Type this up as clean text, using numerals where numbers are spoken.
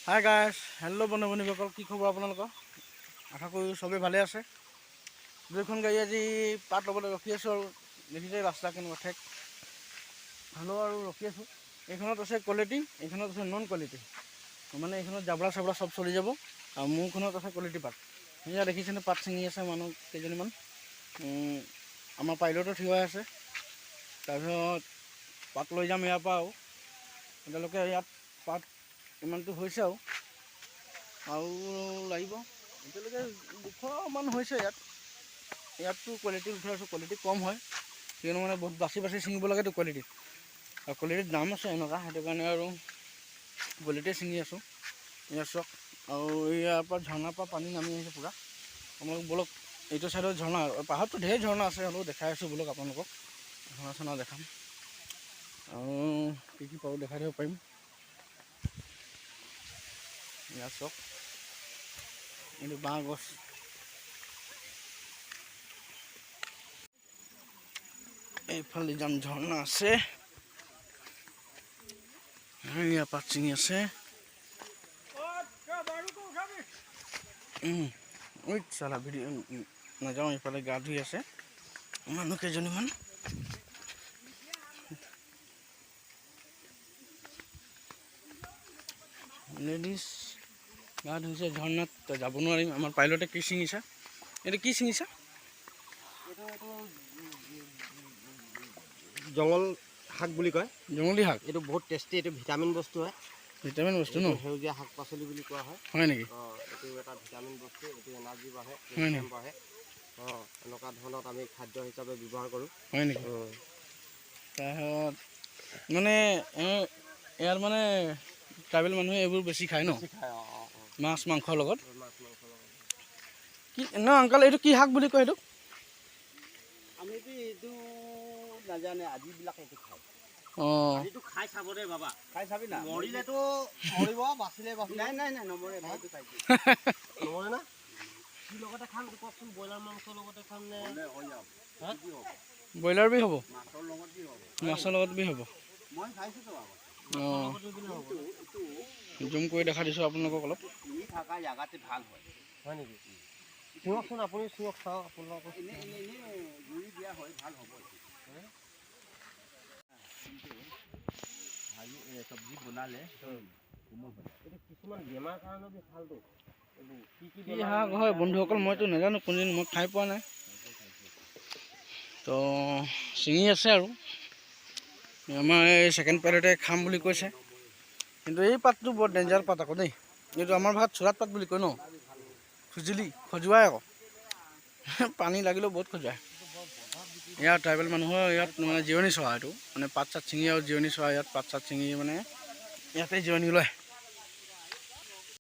Hi guys, hello' বন্ধু বান্ধৱীসকল, কি খবৰ আপোনালোকৰ? আশা কৰোঁ চবেই ভালে আছে। দুইখন গাড়ী আজি পাত ল'বলৈ ৰখি আছোঁ আৰু দেখিছে ৰাস্তা কেনেকুৱা ঠেক হ'লেও আৰু ৰখি আছোঁ। এইখনত আছে কোৱালিটি, এইখনত আছে নন কোৱালিটি, মানে এইখনত জাবৰা চাবৰা চব চলি যাব আৰু মোৰখনত আছে কোৱালিটি পাত। সেয়া দেখিছেনে পাত ছিঙি আছে মানুহ কেইজনীমান। আমাৰ পাইলতো থিয় হৈ আছে। তাৰপিছত পাত লৈ যাম ইয়াৰ পৰা আৰু এতিয়ালৈকে ইয়াত পাত ইমানটো হৈছে আৰু লাগিব। এতিয়ালৈকে 200 মান হৈছে ইয়াততো কোৱালিটি উঠাই আছোঁ, কোৱালিটি কম হয় কিয়নো মানে বহুত বাচি বাচি ছিঙিব লাগেতো কোৱালিটি, আৰু কোৱালিটিৰ দাম আছে এনেকুৱা, সেইটো কাৰণে আৰু কোৱালিটিয়ে ছিঙি আছোঁ। ইয়াত চাওক, আৰু ইয়াৰ পৰা ঝৰ্ণাৰ পৰা পানী নামি আহিছে পূৰা। আপোনালোক বলক, এইটো চাইডত ঝৰ্ণা, পাহাৰততো ঢেৰ ঝৰ্ণা আছে, হ'লেও দেখাই আছোঁ বলক আপোনালোকক। ঝৰ্ণা চৰ্ণা দেখাম আৰু কি পাৰোঁ দেখাই দিব পাৰিম। ইয়াত চাওক, এইটো বাঁহ গছ, এইফালে যাম ঝৰ্ণা আছে, ইয়াৰ পাত ছিঙি আছে। চালা ভিডিঅ' নাযাওঁ, এইফালে গা ধুই আছে মানুহ কেইজনীমান। লেডিজ গা ধুইছে ঝৰ্ণাত, যাব নোৱাৰিম। আমাৰ পাইলতে কি ছিঙিছে, এইটো কি ছিঙিছে? জংগল শাক বুলি কয়, জংগলী শাক। এইটো বহুত টেষ্টি, এইটো ভিটামিন বস্তু হয়। ভিটামিন বস্তু ন? সেউজীয়া শাক পাচলি বুলি কোৱা হয়। হয় নেকি? এইটো এটা ভিটামিন বস্তু, এইটো এনাৰ্জি বাঢ়ে, হয় নেকি? কেলচিয়াম বাঢ়ে। এনেকুৱা ধৰণত আমি খাদ্য হিচাপে ব্যৱহাৰ কৰোঁ। হয় নেকি? তাৰপিছত মানে ইয়াৰ মানে ট্ৰাইবেল মানুহে এইবোৰ বেছি খায় ন? মাছ মাংসৰ লগত। কি ন আংকাল, এইটো কি শাক বুলি কয় এইটো? আমিতো এইটো নাজানে, আজিবিলাক এইটো খায়। এইটো খাই চাব দে বাবা, খাই চাবি না। মৰিলেতো মৰিব, বাচিলে বাচিব। নাই নাই নাই, নমৰে, ভাইটো খাইছে। নমৰে না? কি লগতে খাম কওকচোন, ব্ৰইলাৰ মাংসৰ লগতে খাম নে? ব্ৰইলাৰ বি হ'ব, মাছৰ লগত কি হ'ব? মাছৰ লগত বি হ'ব। মই খাইছোতো আগত। জুম কৰি দেখা দিছোঁ আপোনালোকক অলপ। থকা জেগাতে ভাল হয়। হয় নেকি? চিঙকচোন, আপুনি চিঙক চাওঁ আপোনালোকক। জুই দিয়া হয় ভাল হ'ব। চব্জি বনালে কিছুমান বেমাৰ কাৰণে ভালটো। কি শাক হয় বন্ধুসকল, মইতো নাজানো কোনদিন, মই খাই পোৱা নাই। তো ছিঙি আছে আৰু আমাৰ এই ছেকেণ্ড পাইলটে খাম বুলি কৈছে, কিন্তু এই পাতটো বৰ ডেঞ্জাৰ পাত আকৌ দেই। এইটো আমাৰ ভাত চোৰাত পাত বুলি কয় ন, খজুৱাই আকৌ পানী লাগিলেও বহুত খজুৱাই। ইয়াত ট্ৰাইবেল মানুহৰ ইয়াত মানে জিৰণি চৰা, এইটো মানে পাত চাত ছিঙি আৰু জিৰণি চৰা, ইয়াত পাত চাত ছিঙি মানে ইয়াতে জিৰণি লয়।